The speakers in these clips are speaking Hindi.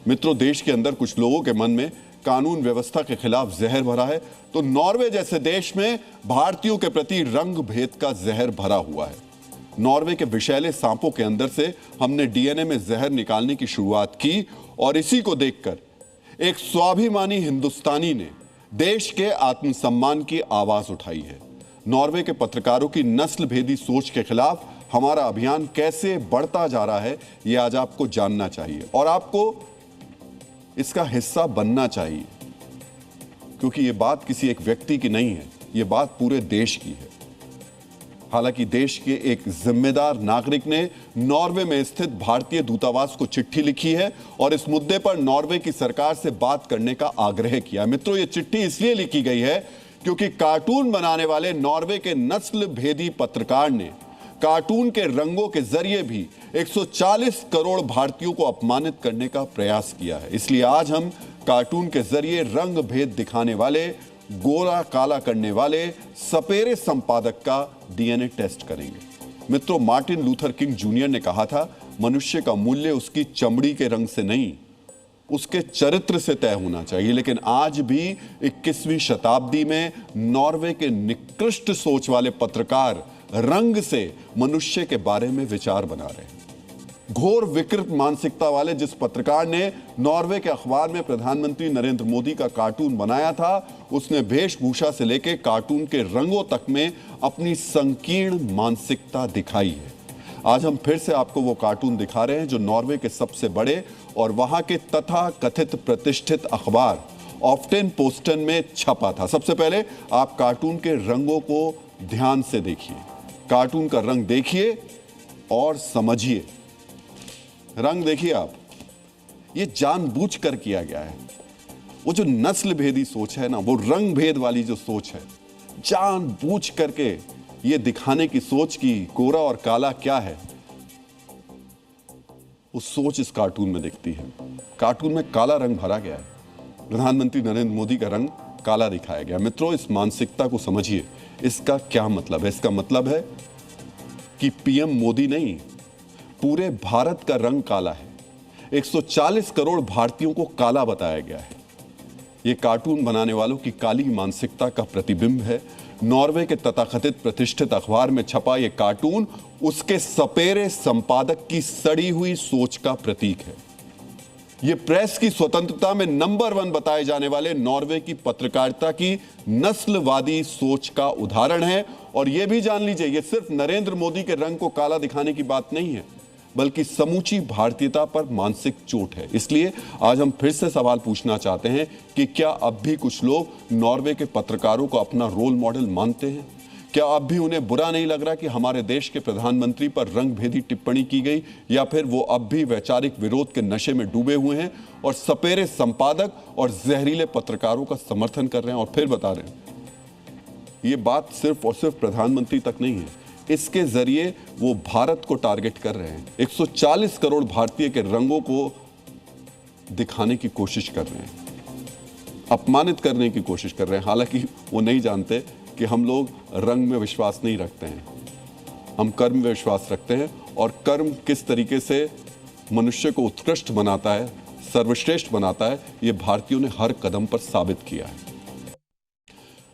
मित्रों, देश के अंदर कुछ लोगों के मन में कानून व्यवस्था के खिलाफ जहर भरा है, तो नॉर्वे जैसे देश में भारतीयों के प्रति रंग भेद का जहर भरा हुआ है। नॉर्वे के विषैले सांपों के अंदर से हमने डीएनए में जहर निकालने की शुरुआत की और इसी को देखकर एक स्वाभिमानी हिंदुस्तानी ने देश के आत्मसम्मान की आवाज उठाई है। नॉर्वे के पत्रकारों की नस्ल भेदी सोच के खिलाफ हमारा अभियान कैसे बढ़ता जा रहा है, यह आज आपको जानना चाहिए और आपको इसका हिस्सा बनना चाहिए, क्योंकि यह बात किसी एक व्यक्ति की नहीं है, यह बात पूरे देश की है। हालांकि देश के एक जिम्मेदार नागरिक ने नॉर्वे में स्थित भारतीय दूतावास को चिट्ठी लिखी है और इस मुद्दे पर नॉर्वे की सरकार से बात करने का आग्रह किया। मित्रों, यह चिट्ठी इसलिए लिखी गई है क्योंकि कार्टून बनाने वाले नॉर्वे के नस्ल भेदी पत्रकार ने कार्टून के रंगों के जरिए भी 140 करोड़ भारतीयों को अपमानित करने का प्रयास किया है। इसलिए आज हम कार्टून के जरिए रंग भेद दिखाने वाले, गोरा काला करने वाले सपेरे संपादक का डीएनए टेस्ट करेंगे। मित्रों, मार्टिन लूथर किंग जूनियर ने कहा था, मनुष्य का मूल्य उसकी चमड़ी के रंग से नहीं, उसके चरित्र से तय होना चाहिए। लेकिन आज भी 21वीं शताब्दी में नॉर्वे के निकृष्ट सोच वाले पत्रकार रंग से मनुष्य के बारे में विचार बना रहे हैं। घोर विकृत मानसिकता वाले जिस पत्रकार ने नॉर्वे के अखबार में प्रधानमंत्री नरेंद्र मोदी का कार्टून बनाया था, उसने वेशभूषा से लेकर कार्टून के रंगों तक में अपनी संकीर्ण मानसिकता दिखाई है। आज हम फिर से आपको वो कार्टून दिखा रहे हैं जो नॉर्वे के सबसे बड़े और वहां के तथा कथित प्रतिष्ठित अखबार ऑफ्टेन पोस्टन में छपा था। सबसे पहले आप कार्टून के रंगों को ध्यान से देखिए, कार्टून का रंग देखिए और समझिए। रंग देखिए आप, ये जानबूझकर किया गया है। वो जो नस्ल भेदी सोच है ना, वो रंग भेद वाली जो सोच है, जानबूझ करके ये दिखाने की सोच की गोरा और काला क्या है, वो सोच इस कार्टून में दिखती है। कार्टून में काला रंग भरा गया है, प्रधानमंत्री नरेंद्र मोदी का रंग काला दिखाया गया। मित्रों, इस मानसिकता को समझिए। इसका क्या मतलब है? इसका मतलब है कि पीएम मोदी नहीं, पूरे भारत का रंग काला है। 140 करोड़ भारतीयों को काला बताया गया है। यह कार्टून बनाने वालों की काली मानसिकता का प्रतिबिंब है। नॉर्वे के तथाकथित प्रतिष्ठित अखबार में छपा यह कार्टून उसके सपेरे संपादक की सड़ी हुई सोच का प्रतीक है। यह प्रेस की स्वतंत्रता में नंबर 1 बताए जाने वाले नॉर्वे की पत्रकारिता की नस्लवादी सोच का उदाहरण है। और यह भी जान लीजिए, यह सिर्फ नरेंद्र मोदी के रंग को काला दिखाने की बात नहीं है, बल्कि समूची भारतीयता पर मानसिक चोट है। इसलिए आज हम फिर से सवाल पूछना चाहते हैं कि क्या अब भी कुछ लोग नॉर्वे के पत्रकारों को अपना रोल मॉडल मानते हैं? क्या अब भी उन्हें बुरा नहीं लग रहा कि हमारे देश के प्रधानमंत्री पर रंग भेदी टिप्पणी की गई, या फिर वो अब भी वैचारिक विरोध के नशे में डूबे हुए हैं और सपेरे संपादक और जहरीले पत्रकारों का समर्थन कर रहे हैं? और फिर बता रहे हैं, ये बात सिर्फ और सिर्फ प्रधानमंत्री तक नहीं है, इसके जरिए वो भारत को टारगेट कर रहे हैं। 140 करोड़ भारतीय के रंगों को दिखाने की कोशिश कर रहे हैं, अपमानित करने की कोशिश कर रहे हैं। हालांकि वो नहीं जानते कि हम लोग रंग में विश्वास नहीं रखते हैं, हम कर्म में विश्वास रखते हैं। और कर्म किस तरीके से मनुष्य को उत्कृष्ट बनाता है, सर्वश्रेष्ठ बनाता है, ये भारतीयों ने हर कदम पर साबित किया है।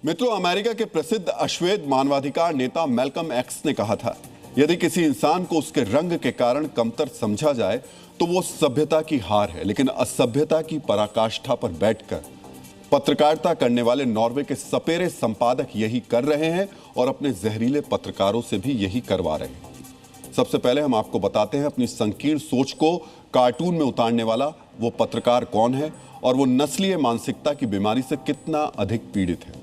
मित्रों, अमेरिका के प्रसिद्ध अश्वेत मानवाधिकार नेता मैल्कम एक्स ने कहा था, यदि किसी इंसान को उसके रंग के कारण कमतर समझा जाए तो वो सभ्यता की हार है, लेकिन असभ्यता की पराकाष्ठा पर बैठकर पत्रकारिता करने वाले नॉर्वे के सपेरे संपादक यही कर रहे हैं और अपने जहरीले पत्रकारों से भी यही करवा रहे हैं। सबसे पहले हम आपको बताते हैं अपनी संकीर्ण सोच को कार्टून में उतारने वाला वो पत्रकार कौन है और वो नस्लीय मानसिकता की बीमारी से कितना अधिक पीड़ित है।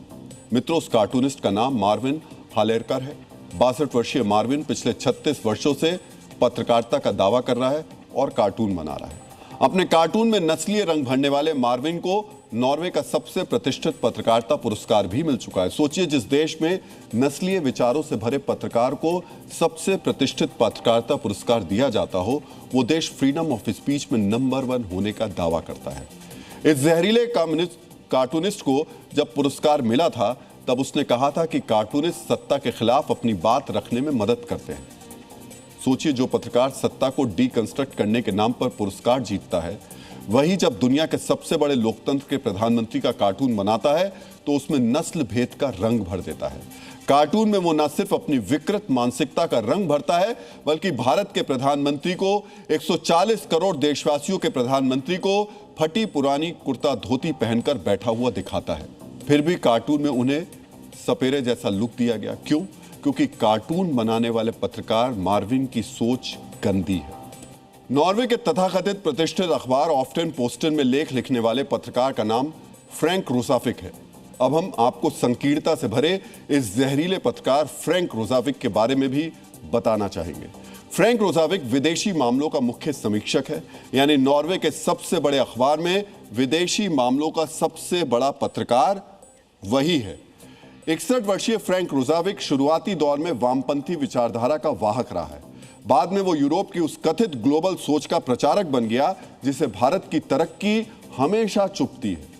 मित्रों, उस कार्टूनिस्ट का नाम मार्विन हालेरकर है। 62 वर्षीय मार्विन पिछले 36 वर्षों से पत्रकारिता का दावा कर रहा है और कार्टून बना रहा है। अपने कार्टून में नस्लीय रंग भरने वाले मार्विन को नॉर्वे का सबसे प्रतिष्ठित पत्रकारिता पुरस्कार भी मिल चुका है। सोचिए, जिस देश में नस्लीय विचारों से भरे पत्रकार को सबसे प्रतिष्ठित पत्रकारिता पुरस्कार दिया जाता हो, वो देश फ्रीडम ऑफ स्पीच में नंबर 1 होने का दावा करता है। इस जहरीले कार्टूनिस्ट को जब पुरस्कार मिला था, तब उसने कहा था कि कार्टूनिस्ट सत्ता के खिलाफ अपनी बात रखने में मदद करते हैं। सोचिए, जो पत्रकार सत्ता को डीकंस्ट्रक्ट करने के नाम पर पुरस्कार जीतता है, वही जब दुनिया के सबसे बड़े लोकतंत्र के प्रधानमंत्री का कार्टून बनाता है तो उसमें नस्ल भेद का रंग भर देता है। कार्टून में वो न सिर्फ अपनी विकृत मानसिकता का रंग भरता है, बल्कि भारत के प्रधानमंत्री को, 140 करोड़ देशवासियों के प्रधानमंत्री को फटी पुरानी कुर्ता धोती पहनकर बैठा हुआ दिखाता है। फिर भी कार्टून में उन्हें सपेरे जैसा लुक दिया गया। क्यों? क्योंकि कार्टून बनाने वाले पत्रकार मार्विन की सोच गंदी है। नॉर्वे के तथाकथित प्रतिष्ठित अखबार ऑफ्टन पोस्टन में लेख लिखने वाले पत्रकार का नाम फ्रैंक रोजाविक है। अब हम आपको संकीर्णता से भरे इस जहरीले पत्रकार फ्रैंक रोजाविक के बारे में भी बताना चाहेंगे। फ्रैंक रोजाविक विदेशी मामलों का मुख्य समीक्षक है, यानी नॉर्वे के सबसे बड़े अखबार में विदेशी मामलों का सबसे बड़ा पत्रकार वही है। 61 वर्षीय फ्रैंक रोजाविक शुरुआती दौर में वामपंथी विचारधारा का वाहक रहा है। बाद में वो यूरोप की उस कथित ग्लोबल सोच का प्रचारक बन गया जिसे भारत की तरक्की हमेशा चुभती है।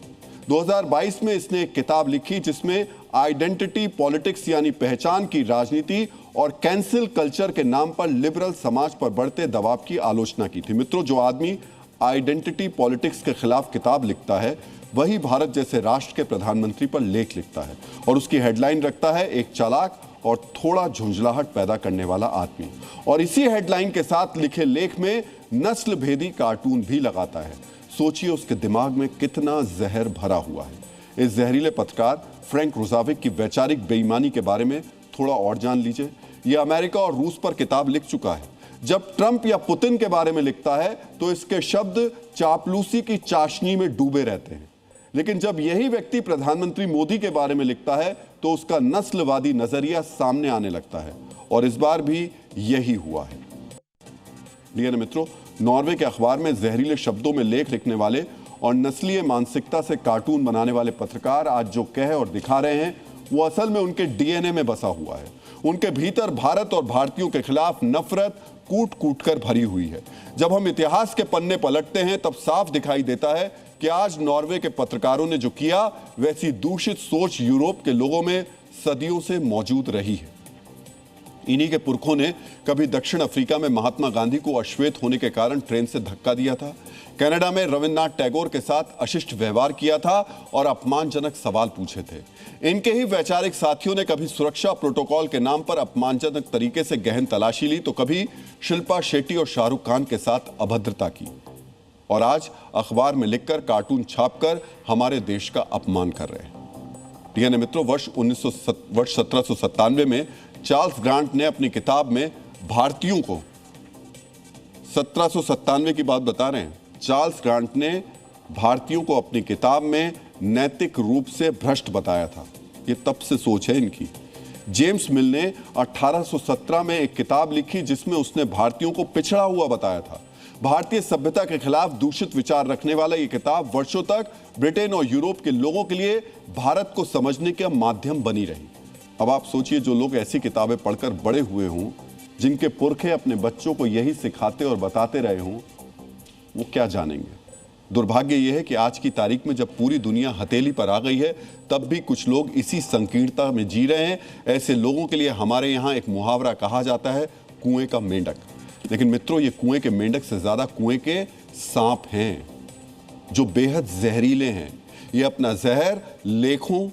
2022 में इसने एक किताब लिखी जिसमें आइडेंटिटी पॉलिटिक्स यानी पहचान की राजनीति और कैंसिल कल्चर के नाम पर लिबरल समाज पर बढ़ते दबाव की आलोचना की थी। मित्रों, जो आदमी आइडेंटिटी पॉलिटिक्स के खिलाफ किताब लिखता है वही भारत जैसे राष्ट्र के प्रधानमंत्री पर लेख लिखता है और उसकी हेडलाइन रखता है एक चालाक और थोड़ा झुंझलाहट पैदा करने वाला आदमी। और इसी हेडलाइन के साथ लिखे लेख में नस्ल भेदी कार्टून भी लगाता है। सोचिए उसके दिमाग में कितना जहर भरा हुआ है। इस जहरीले पत्रकार फ्रैंक रोजाविक की वैचारिक बेईमानी के बारे में थोड़ा और जान लीजिए। यह अमेरिका और रूस पर किताब लिख चुका है। जब ट्रंप या पुतिन के बारे में लिखता है तो इसके शब्द चापलूसी की चाशनी में डूबे रहते हैं, लेकिन जब यही व्यक्ति प्रधानमंत्री मोदी के बारे में लिखता है तो उसका नस्लवादी नजरिया सामने आने लगता है। और इस बार भी यही हुआ है। डियर मित्रों, नॉर्वे के अखबार में जहरीले शब्दों में लेख लिखने वाले और नस्लीय मानसिकता से कार्टून बनाने वाले पत्रकार आज जो कह और दिखा रहे हैं वो असल में उनके डीएनए में बसा हुआ है। उनके भीतर भारत और भारतीयों के खिलाफ नफरत कूट कूट कर भरी हुई है। जब हम इतिहास के पन्ने पलटते हैं तब साफ दिखाई देता है कि आज नॉर्वे के पत्रकारों ने जो किया वैसी दूषित सोच यूरोप के लोगों में सदियों से मौजूद रही है। इन्हीं के पुरखों ने कभी दक्षिण अफ्रीका में महात्मा गांधी को अश्वेत होने के कारण ट्रेन से धक्का दिया था, कनाडा में रविन्द्रनाथ टैगोर के साथ अशिष्ट व्यवहार किया था और अपमानजनक सवाल पूछे थे। इनके ही वैचारिक साथियों ने कभी सुरक्षा प्रोटोकॉल के नाम पर अपमानजनक तरीके से गहन तलाशी ली तो कभी शिल्पा शेट्टी और शाहरुख खान के साथ अभद्रता की और आज अखबार में लिखकर कार्टून छापकर हमारे देश का अपमान कर रहे हैं। डियर मित्रों, वर्ष 1797 में चार्ल्स ग्रांट ने अपनी किताब में भारतीयों को, 1797 की बात बता रहे हैं, चार्ल्स ग्रांट ने भारतीयों को अपनी किताब में नैतिक रूप से भ्रष्ट बताया था। ये तब से सोच है इनकी। जेम्स मिल ने 1817 में एक किताब लिखी जिसमें उसने भारतीयों को पिछड़ा हुआ बताया था। भारतीय सभ्यता के खिलाफ दूषित विचार रखने वाला ये किताब वर्षों तक ब्रिटेन और यूरोप के लोगों के लिए भारत को समझने का माध्यम बनी रही। अब आप सोचिए, जो लोग ऐसी किताबें पढ़कर बड़े हुए हों, जिनके पुरखे अपने बच्चों को यही सिखाते और बताते रहे हों, वो क्या जानेंगे। दुर्भाग्य यह है कि आज की तारीख में जब पूरी दुनिया हथेली पर आ गई है तब भी कुछ लोग इसी संकीर्णता में जी रहे हैं। ऐसे लोगों के लिए हमारे यहाँ एक मुहावरा कहा जाता है, कुएं का मेंढक। लेकिन मित्रों, ये कुएं के मेंढक से ज्यादा कुएं के सांप हैं जो बेहद जहरीले हैं। ये अपना जहर लेखों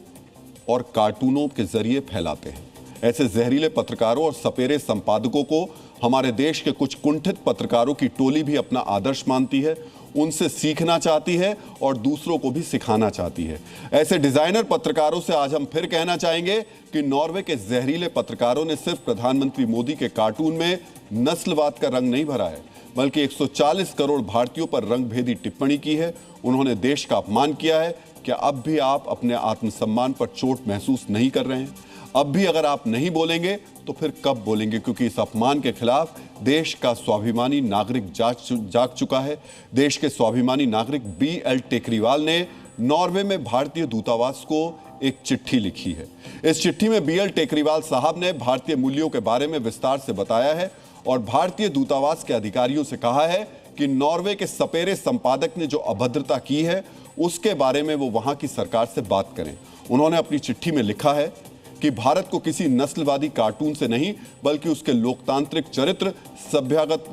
और कार्टूनों के जरिए फैलाते हैं। ऐसे जहरीले पत्रकारों और सपेरे संपादकों को हमारे देश के कुछ कुंठित पत्रकारों की टोली भी अपना आदर्श मानती है, उनसे सीखना चाहती है और दूसरों को भी सिखाना चाहती है। ऐसे डिजाइनर पत्रकारों से आज हम फिर कहना चाहेंगे कि नॉर्वे के जहरीले पत्रकारों ने सिर्फ प्रधानमंत्री मोदी के कार्टून में नस्लवाद का रंग नहीं भरा है, बल्कि 140 करोड़ भारतीयों पर रंगभेदी टिप्पणी की है। उन्होंने देश का अपमान किया है। क्या अब भी आप अपने आत्मसम्मान पर चोट महसूस नहीं कर रहे हैं? अब भी अगर आप नहीं बोलेंगे तो फिर कब बोलेंगे? क्योंकि इस अपमान के खिलाफ देश का स्वाभिमानी नागरिक जाग चुका है। देश के स्वाभिमानी नागरिक BL टेकरीवाल ने नॉर्वे में भारतीय दूतावास को एक चिट्ठी लिखी है। इस चिट्ठी में BL टेकरीवाल साहब ने भारतीय मूल्यों के बारे में विस्तार से बताया है और भारतीय दूतावास के अधिकारियों से कहा है कि नॉर्वे के सपेरे संपादक ने जो अभद्रता की है उसके बारे में वो वहां की सरकार से बात करें। उन्होंने अपनी चिट्ठी में लिखा है कि भारत को किसी नस्लवादी कार्टून से नहीं बल्कि उसके लोकतांत्रिक चरित्र, सभ्यगत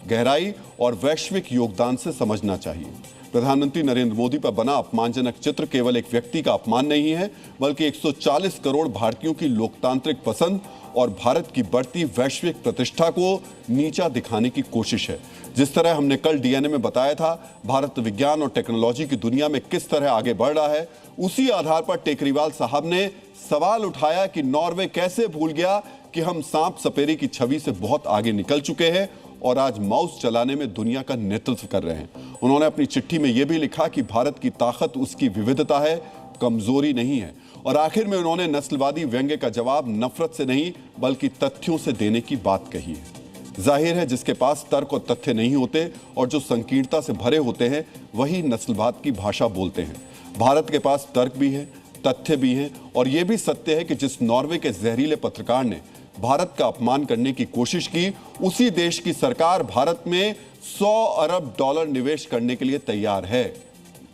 गहराई और वैश्विक योगदान से समझना चाहिए। प्रधानमंत्री नरेंद्र मोदी पर बना अपमानजनक चित्र केवल एक व्यक्ति का अपमान नहीं है, बल्कि 140 करोड़ भारतीयों की लोकतांत्रिक पसंद और भारत की बढ़ती वैश्विक प्रतिष्ठा को नीचा दिखाने की कोशिश है। जिस तरह हमने कल डीएनए में बताया था, भारत विज्ञान और टेक्नोलॉजी की दुनिया में किस तरह आगे बढ़ रहा है, उसी आधार पर टेकरीवाल साहब ने सवाल उठाया कि नॉर्वे कैसे भूल गया कि हम सांप सपेरे की छवि से बहुत आगे निकल चुके हैं और आज माउस चलाने में दुनिया का नेतृत्व कर रहे हैं। उन्होंने अपनी चिट्ठी में यह भी लिखा कि भारत की ताकत उसकी विविधता है, कमजोरी नहीं है। और आखिर में उन्होंने नस्लवादी व्यंग्य का जवाब नफरत से नहीं बल्कि तथ्यों से देने की बात कही है। जाहिर है, जिसके पास तर्क और तथ्य नहीं होते और जो संकीर्णता से भरे होते हैं, वही नस्लवाद की भाषा बोलते हैं। भारत के पास तर्क भी है, तथ्य भी हैं और यह भी सत्य है कि जिस नॉर्वे के जहरीले पत्रकार ने भारत का अपमान करने की कोशिश की, उसी देश की सरकार भारत में 100 अरब डॉलर निवेश करने के लिए तैयार है।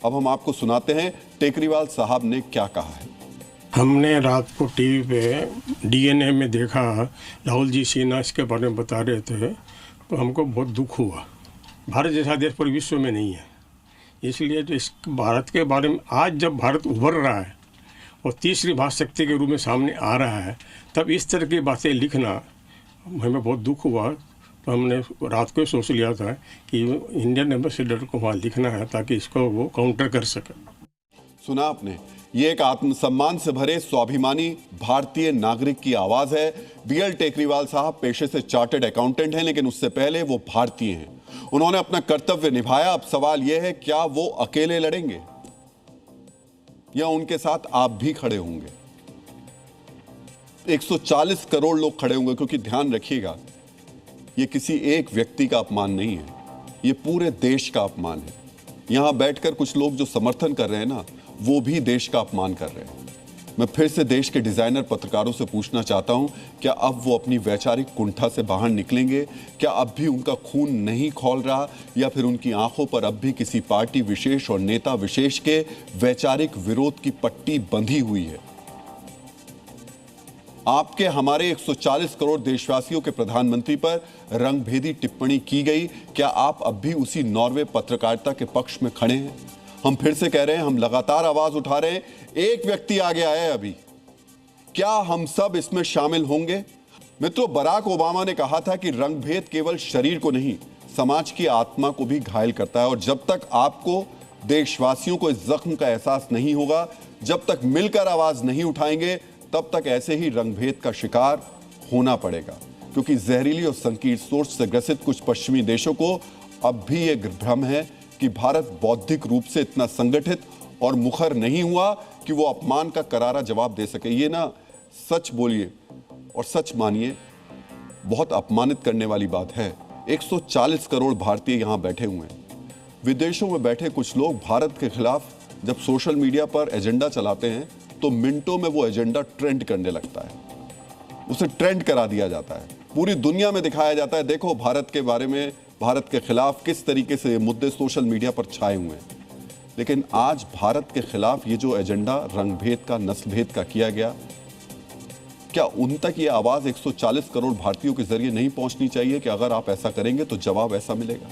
अब हम आपको सुनाते हैं टेकरीवाल साहब ने क्या कहा है। हमने रात को टीवी पे डीएनए में देखा, राहुल जी सिन्हा इसके बारे में बता रहे थे, तो हमको बहुत दुख हुआ। भारत जैसा देश पूरे विश्व में नहीं है, इसलिए जो इस भारत के बारे में आज जब भारत उभर रहा है और तीसरी महाशक्ति के रूप में सामने आ रहा है, तब इस तरह की बातें लिखना हमें बहुत दुख हुआ। तो हमने रात को सोच लिया था कि इंडियन एम्बेसडर को वहाँ लिखना है ताकि इसको वो काउंटर कर सके। सुना आपने, ये एक आत्मसम्मान से भरे स्वाभिमानी भारतीय नागरिक की आवाज है। बीएल टेकरीवाल साहब पेशे से चार्टर्ड अकाउंटेंट हैं, लेकिन उससे पहले वो भारतीय हैं। उन्होंने अपना कर्तव्य निभाया। अब सवाल यह है, क्या वो अकेले लड़ेंगे या उनके साथ आप भी खड़े होंगे? 140 करोड़ लोग खड़े होंगे, क्योंकि ध्यान रखिएगा, ये किसी एक व्यक्ति का अपमान नहीं है, ये पूरे देश का अपमान है। यहां बैठकर कुछ लोग जो समर्थन कर रहे हैं ना, वो भी देश का अपमान कर रहे हैं। मैं फिर से देश के डिजाइनर पत्रकारों से पूछना चाहता हूं, क्या अब वो अपनी वैचारिक कुंठा से बाहर निकलेंगे? क्या अब भी उनका खून नहीं खौल रहा, या फिर उनकी आंखों पर अब भी किसी पार्टी विशेष और नेता विशेष के वैचारिक विरोध की पट्टी बंधी हुई है? आपके हमारे 140 करोड़ देशवासियों के प्रधानमंत्री पर रंगभेदी टिप्पणी की गई, क्या आप अब भी उसी नॉर्वे पत्रकारिता के पक्ष में खड़े हैं? हम फिर से कह रहे हैं, हम लगातार आवाज उठा रहे हैं। एक व्यक्ति आगे आया है अभी, क्या हम सब इसमें शामिल होंगे? मित्रों, बराक ओबामा ने कहा था कि रंगभेद केवल शरीर को नहीं, समाज की आत्मा को भी घायल करता है। और जब तक आपको, देशवासियों को इस जख्म का एहसास नहीं होगा, जब तक मिलकर आवाज नहीं उठाएंगे, तब तक ऐसे ही रंगभेद का शिकार होना पड़ेगा। क्योंकि जहरीली और संकीर्ण सोच से ग्रसित कुछ पश्चिमी देशों को अब भी यह भ्रम है कि भारत बौद्धिक रूप से इतना संगठित और मुखर नहीं हुआ कि वो अपमान का करारा जवाब दे सके। ये ना, सच बोलिए और सच मानिए, बहुत अपमानित करने वाली बात है। 140 करोड़ भारतीय यहां बैठे हुए हैं। विदेशों में बैठे कुछ लोग भारत के खिलाफ जब सोशल मीडिया पर एजेंडा चलाते हैं, तो मिनटों में वो एजेंडा ट्रेंड करने लगता है, उसे ट्रेंड करा दिया जाता है, पूरी दुनिया में दिखाया जाता है, देखो भारत के बारे में, भारत के खिलाफ किस तरीके से ये मुद्दे सोशल मीडिया पर छाए हुए हैं। लेकिन आज भारत के खिलाफ ये जो एजेंडा रंगभेद का, नस्लभेद का किया गया, क्या उन तक ये आवाज 140 करोड़ भारतीयों के जरिए नहीं पहुंचनी चाहिए कि अगर आप ऐसा करेंगे तो जवाब ऐसा मिलेगा?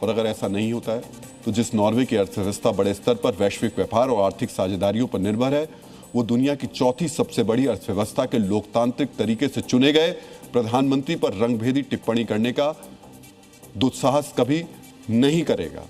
और अगर ऐसा नहीं होता है, तो जिस नॉर्वे की अर्थव्यवस्था बड़े स्तर पर वैश्विक व्यापार और आर्थिक साझेदारियों पर निर्भर है, वो दुनिया की चौथी सबसे बड़ी अर्थव्यवस्था के लोकतांत्रिक तरीके से चुने गए प्रधानमंत्री पर रंगभेदी टिप्पणी करने का दुस्साहस कभी नहीं करेगा।